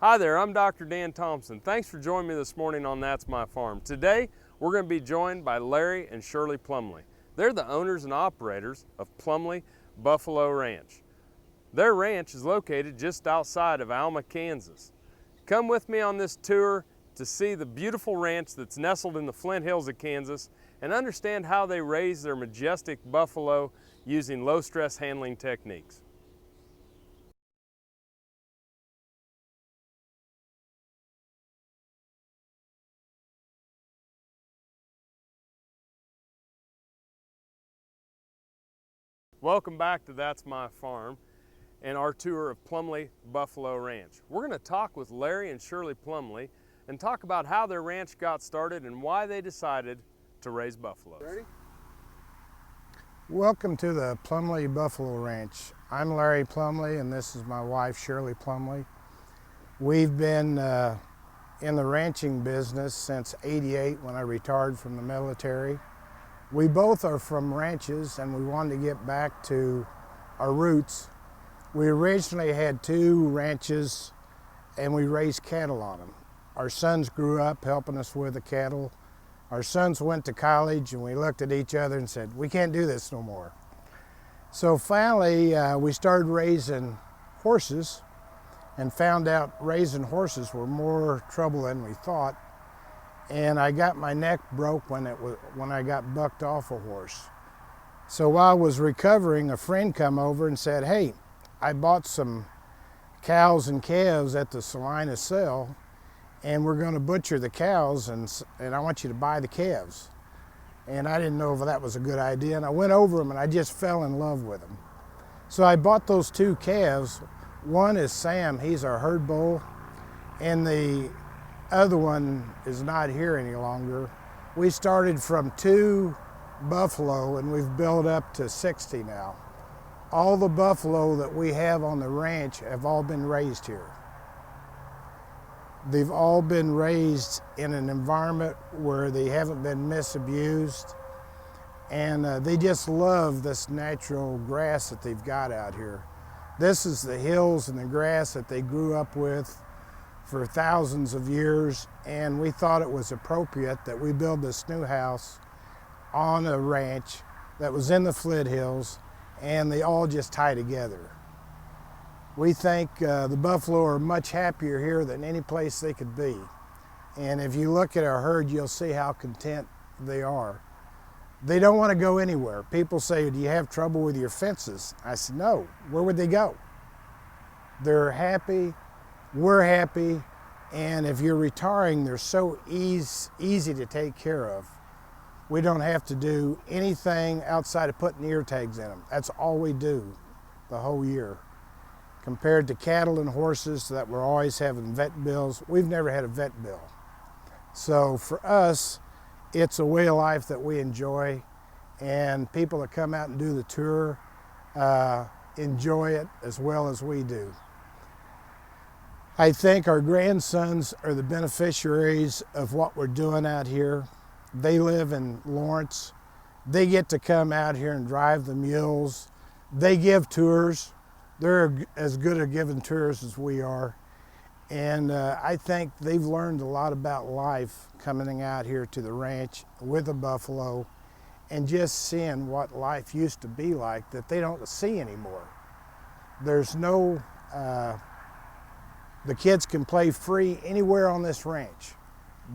Hi there, I'm Dr. Dan Thompson. Thanks for joining me this morning on That's My Farm. Today, we're going to be joined by Larry and Shirley Plumlee. They're the owners and operators of Plumlee Buffalo Ranch. Their ranch is located just outside of Alma, Kansas. Come with me on this tour to see the beautiful ranch that's nestled in the Flint Hills of Kansas and understand how they raise their majestic buffalo using low-stress handling techniques. Welcome back to That's My Farm and our tour of Plumlee Buffalo Ranch. We're going to talk with Larry and Shirley Plumlee and talk about how their ranch got started and why they decided to raise buffaloes. Ready? Welcome to the Plumlee Buffalo Ranch. I'm Larry Plumlee and this is my wife Shirley Plumlee. We've been in the ranching business since '88 when I retired from the military. We both are from ranches and we wanted to get back to our roots. We originally had 2 ranches and we raised cattle on them. Our sons grew up helping us with the cattle. Our sons went to college and we looked at each other and said, we can't do this no more. So finally we started raising horses and found out raising horses were more trouble than we thought. And I got my neck broke when I got bucked off a horse. So while I was recovering, a friend come over and said, hey, I bought some cows and calves at the Salina sale, and we're going to butcher the cows, and I want you to buy the calves. And I didn't know if that was a good idea, and I went over them and I just fell in love with them. So I bought those 2 calves. One is Sam, he's our herd bull, and the other one is not here any longer. We started from 2 buffalo and we've built up to 60 now. All the buffalo that we have on the ranch have all been raised here. They've all been raised in an environment where they haven't been misabused, and they just love this natural grass that they've got out here. This is the hills and the grass that they grew up with for thousands of years, and we thought it was appropriate that we build this new house on a ranch that was in the Flint Hills, and they all just tie together. We think the buffalo are much happier here than any place they could be. And if you look at our herd, you'll see how content they are. They don't want to go anywhere. People say, do you have trouble with your fences? I said, no, where would they go? They're happy, we're happy, and if you're retiring, they're so easy to take care of. We don't have to do anything outside of putting ear tags in them. That's all we do the whole year. Compared to cattle and horses that we're always having vet bills, we've never had a vet bill. So for us, it's a way of life that we enjoy, and people that come out and do the tour enjoy it as well as we do. I think our grandsons are the beneficiaries of what we're doing out here. They live in Lawrence. They get to come out here and drive the mules. They give tours. They're as good at giving tours as we are. And I think they've learned a lot about life coming out here to the ranch with the buffalo and just seeing what life used to be like that they don't see anymore. There's no, the kids can play free anywhere on this ranch.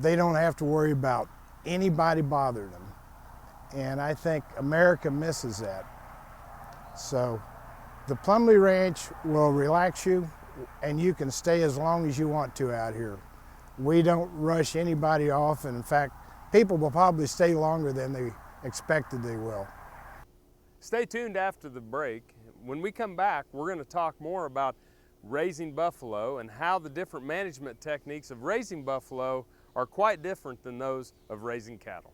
They don't have to worry about anybody bothering them. And I think America misses that. So the Plumlee Ranch will relax you, and you can stay as long as you want to out here. We don't rush anybody off, and in fact, people will probably stay longer than they expected they will. Stay tuned after the break. When we come back, we're going to talk more about raising buffalo and how the different management techniques of raising buffalo are quite different than those of raising cattle.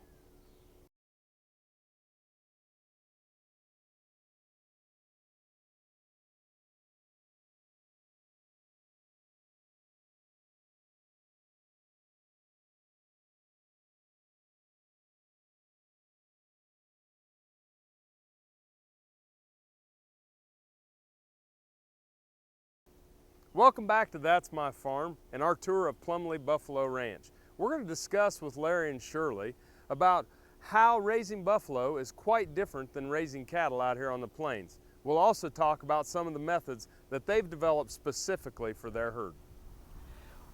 Welcome back to That's My Farm and our tour of Plumlee Buffalo Ranch. We're going to discuss with Larry and Shirley about how raising buffalo is quite different than raising cattle out here on the plains. We'll also talk about some of the methods that they've developed specifically for their herd.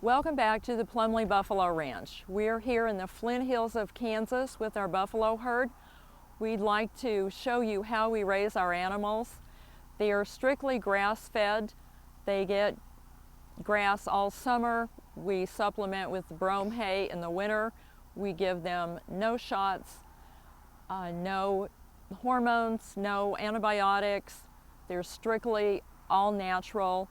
Welcome back to the Plumlee Buffalo Ranch. We're here in the Flint Hills of Kansas with our buffalo herd. We'd like to show you how we raise our animals. They are strictly grass-fed. They get grass all summer. We supplement with brome hay in the winter. We give them no shots, no hormones, no antibiotics. They're strictly all natural.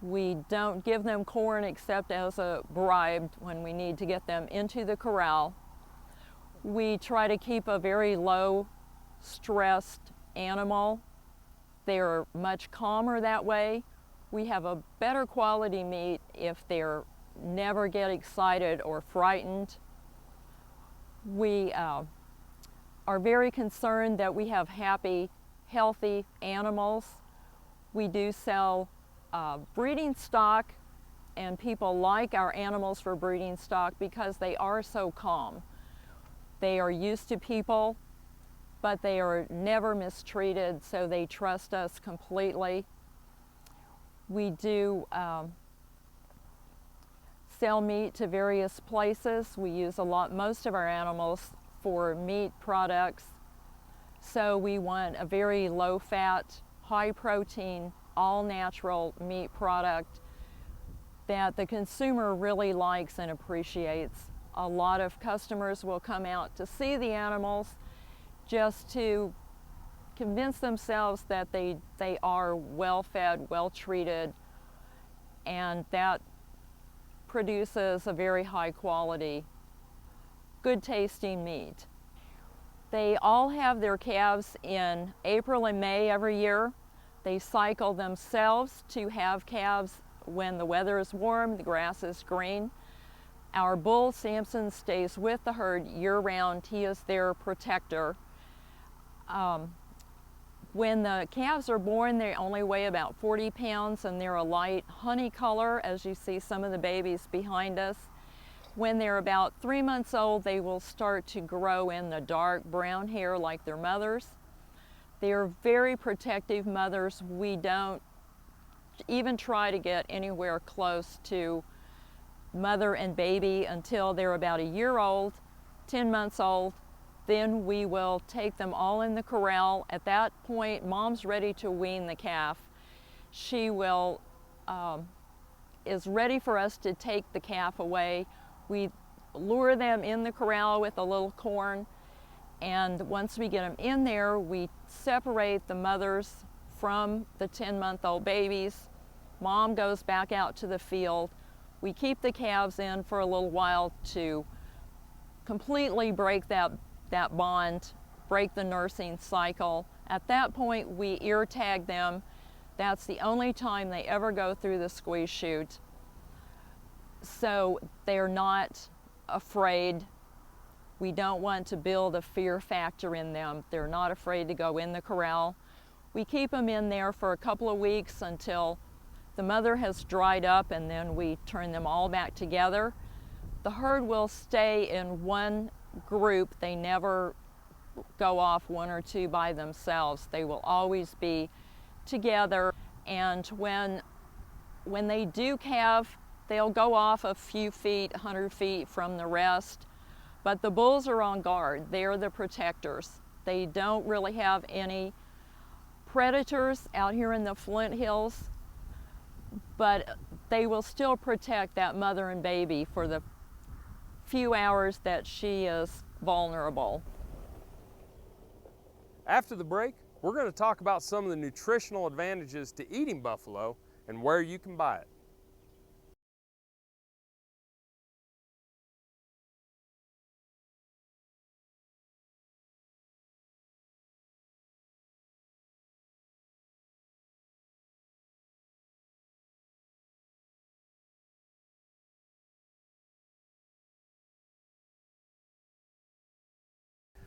We don't give them corn except as a bribe when we need to get them into the corral. We try to keep a very low stressed animal. They're much calmer that way. We have a better quality meat if they're never get excited or frightened. We are very concerned that we have happy, healthy animals. We do sell breeding stock, and people like our animals for breeding stock because they are so calm. They are used to people, but they are never mistreated, so they trust us completely. We do sell meat to various places. We use most of our animals for meat products. So we want a very low fat, high protein, all natural meat product that the consumer really likes and appreciates. A lot of customers will come out to see the animals just to convince themselves that they are well fed, well treated, and that produces a very high quality, good tasting meat. They all have their calves in April and May every year. They cycle themselves to have calves when the weather is warm, the grass is green. Our bull, Samson, stays with the herd year-round. He is their protector. When the calves are born, they only weigh about 40 pounds and they're a light honey color, as you see some of the babies behind us. When they're about 3 months old, they will start to grow in the dark brown hair like their mothers. They're very protective mothers. We don't even try to get anywhere close to mother and baby until they're about a year old, 10 months old. Then we will take them all in the corral. At that point, mom's ready to wean the calf. She is ready for us to take the calf away. We lure them in the corral with a little corn, and once we get them in there, we separate the mothers from the 10-month-old babies. Mom goes back out to the field. We keep the calves in for a little while to completely break that bond, break the nursing cycle. At that point, we ear tag them. That's the only time they ever go through the squeeze chute. So they're not afraid. We don't want to build a fear factor in them. They're not afraid to go in the corral. We keep them in there for a couple of weeks until the mother has dried up, and then we turn them all back together. The herd will stay in one group. They never go off one or two by themselves. They will always be together, and when they do calve, they'll go off a few feet, 100 feet from the rest, but the bulls are on guard. They're the protectors. They don't really have any predators out here in the Flint Hills, but they will still protect that mother and baby for the few hours that she is vulnerable. After the break, we're going to talk about some of the nutritional advantages to eating buffalo and where you can buy it.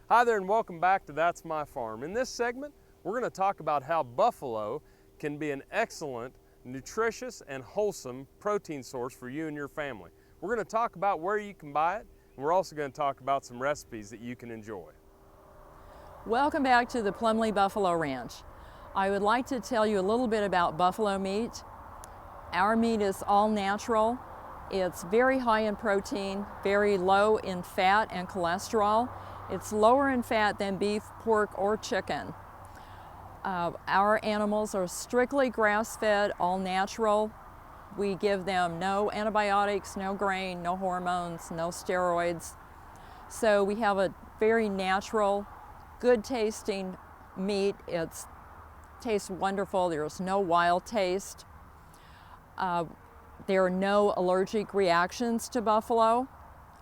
Hi there and welcome back to That's My Farm. In this segment, we're going to talk about how buffalo can be an excellent nutritious and wholesome protein source for you and your family. We're going to talk about where you can buy it, and we're also going to talk about some recipes that you can enjoy. Welcome back to the Plumlee Buffalo Ranch. I would like to tell you a little bit about buffalo meat. Our meat is all natural. It's very high in protein, very low in fat and cholesterol. It's lower in fat than beef, pork, or chicken. Our animals are strictly grass-fed, all natural. We give them no antibiotics, no grain, no hormones, no steroids. So we have a very natural, good tasting meat. It tastes wonderful. There's no wild taste. There are no allergic reactions to buffalo.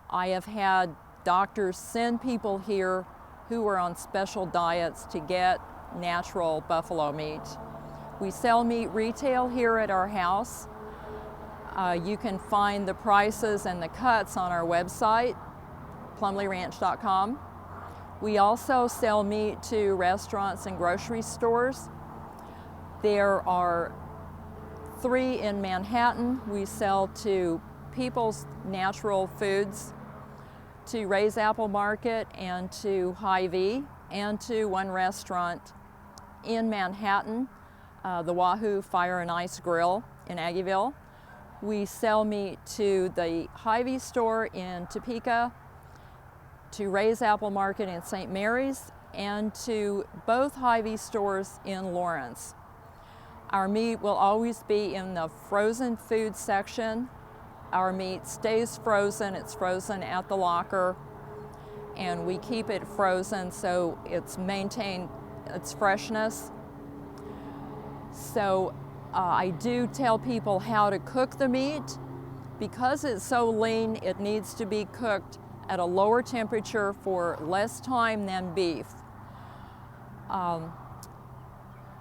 I have had doctors send people here who are on special diets to get natural buffalo meat. We sell meat retail here at our house. You can find the prices and the cuts on our website, plumleeranch.com. We also sell meat to restaurants and grocery stores. There are 3 in Manhattan. We sell to People's Natural Foods, to Ray's Apple Market, and to Hy-Vee, and to one restaurant in Manhattan, the Wahoo Fire and Ice Grill in Aggieville. We sell meat to the Hy-Vee store in Topeka, to Ray's Apple Market in St. Mary's, and to both Hy-Vee stores in Lawrence. Our meat will always be in the frozen food section. Our meat stays frozen. It's frozen at the locker, and we keep it frozen so it's maintained its freshness. So I do tell people how to cook the meat. Because it's so lean, it needs to be cooked at a lower temperature for less time than beef.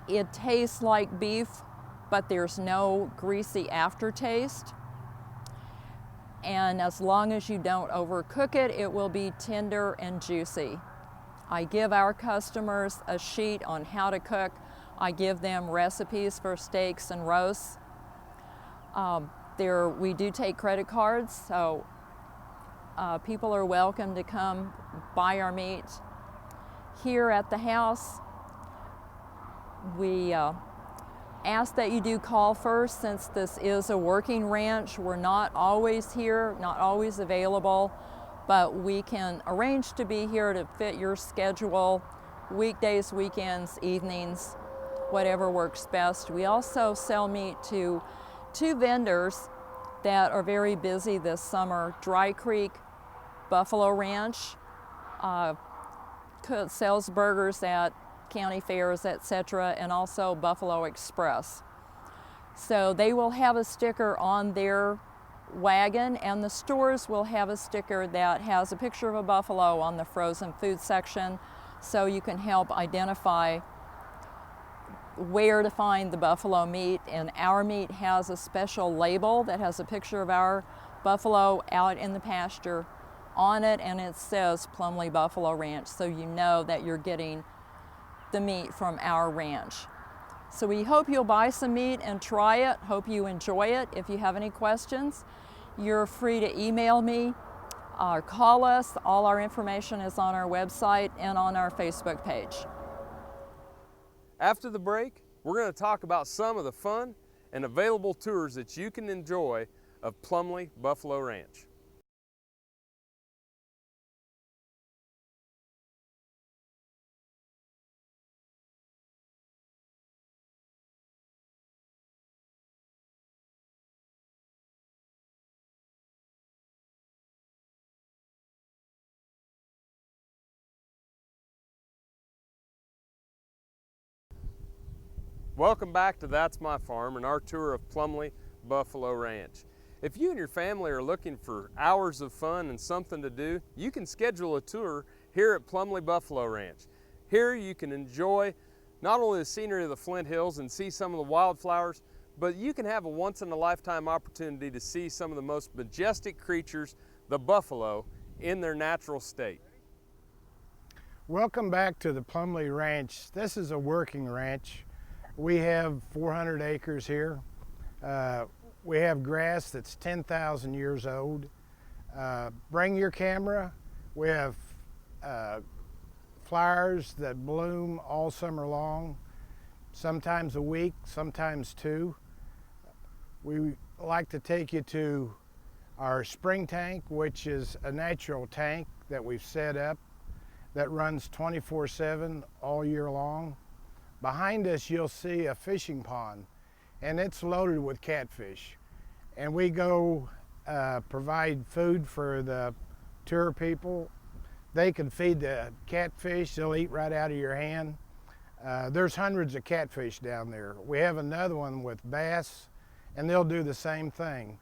It tastes like beef, but there's no greasy aftertaste. And as long as you don't overcook it, it will be tender and juicy. I give our customers a sheet on how to cook. I give them recipes for steaks and roasts. We do take credit cards, so people are welcome to come buy our meat. Here at the house, we ask that you do call first, since this is a working ranch. We're not always here, not always available, but we can arrange to be here to fit your schedule, weekdays, weekends, evenings, whatever works best. We also sell meat to 2 vendors that are very busy this summer. Dry Creek Buffalo Ranch sells burgers at county fairs, etc., and also Buffalo Express. So they will have a sticker on their wagon, and the stores will have a sticker that has a picture of a buffalo on the frozen food section, so you can help identify where to find the buffalo meat. And our meat has a special label that has a picture of our buffalo out in the pasture on it, and it says Plumlee Buffalo Ranch, so you know that you're getting the meat from our ranch. So we hope you'll buy some meat and try it. Hope you enjoy it. If you have any questions, you're free to email me or call us. All our information is on our website and on our Facebook page. After the break, we're going to talk about some of the fun and available tours that you can enjoy of Plumlee Buffalo Ranch. Welcome back to That's My Farm and our tour of Plumlee Buffalo Ranch. If you and your family are looking for hours of fun and something to do, you can schedule a tour here at Plumlee Buffalo Ranch. Here you can enjoy not only the scenery of the Flint Hills and see some of the wildflowers, but you can have a once-in-a-lifetime opportunity to see some of the most majestic creatures, the buffalo, in their natural state. Welcome back to the Plumlee Ranch. This is a working ranch. We have 400 acres here. We have grass that's 10,000 years old. Bring your camera. We have flowers that bloom all summer long, sometimes a week, sometimes two. We like to take you to our spring tank, which is a natural tank that we've set up that runs 24/7 all year long. Behind us you'll see a fishing pond, and it's loaded with catfish. And we go provide food for the tour people. They can feed the catfish, they'll eat right out of your hand. There's hundreds of catfish down there. We have another one with bass, and they'll do the same thing.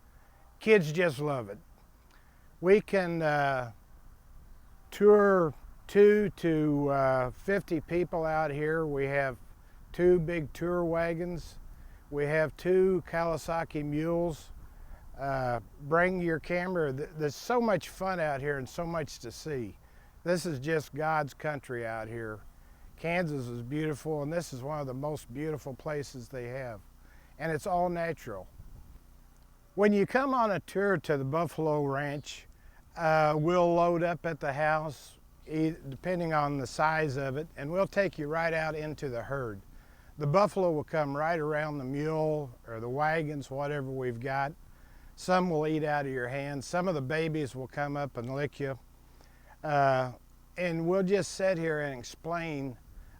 Kids just love it. We can tour 2 to 50 people out here. We have 2 big tour wagons. We have 2 Kawasaki mules. Bring your camera. There's so much fun out here and so much to see. This is just God's country out here. Kansas is beautiful, and this is one of the most beautiful places they have. And it's all natural. When you come on a tour to the Buffalo Ranch, we'll load up at the house, depending on the size of it, and we'll take you right out into the herd. The buffalo will come right around the mule or the wagons, whatever we've got. Some will eat out of your hand. Some of the babies will come up and lick you. And we'll just sit here and explain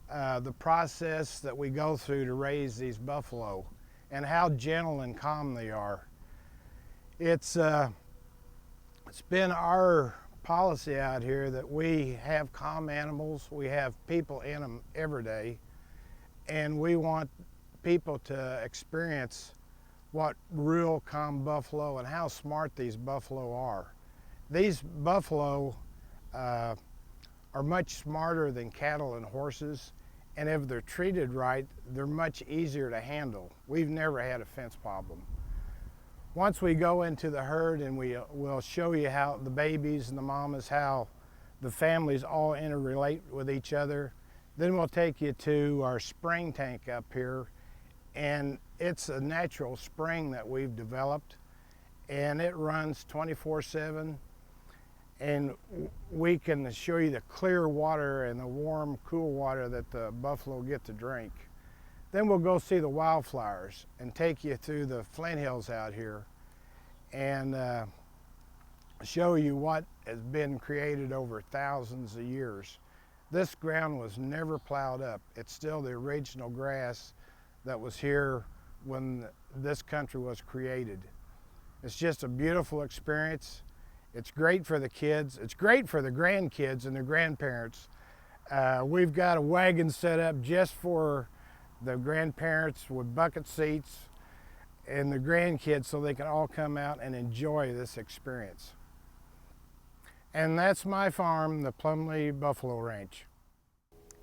the process that we go through to raise these buffalo and how gentle and calm they are. It's been our policy out here that we have calm animals. We have people in them every day, and we want people to experience what real calm buffalo and how smart these buffalo are. These buffalo are much smarter than cattle and horses, and if they're treated right, they're much easier to handle. We've never had a fence problem. Once we go into the herd, and we'll show you how the babies and the mamas, how the families all interrelate with each other. Then we'll take you to our spring tank up here, and it's a natural spring that we've developed, and it runs 24/7, and we can show you the clear water and the warm, cool water that the buffalo get to drink. Then we'll go see the wildflowers and take you through the Flint Hills out here and show you what has been created over thousands of years. This ground was never plowed up. It's still the original grass that was here when this country was created. It's just a beautiful experience. It's great for the kids. It's great for the grandkids and the grandparents. We've got a wagon set up just for the grandparents with bucket seats and the grandkids so they can all come out and enjoy this experience. And that's my farm, the Plumlee Buffalo Ranch.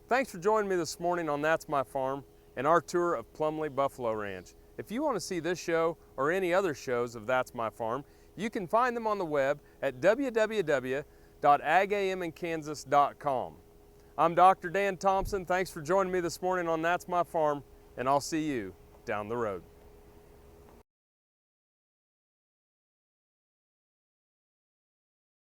Thanks for joining me this morning on That's My Farm and our tour of Plumlee Buffalo Ranch. If you want to see this show or any other shows of That's My Farm, you can find them on the web at www.agaminkansas.com. I'm Dr. Dan Thompson. Thanks for joining me this morning on That's My Farm, and I'll see you down the road.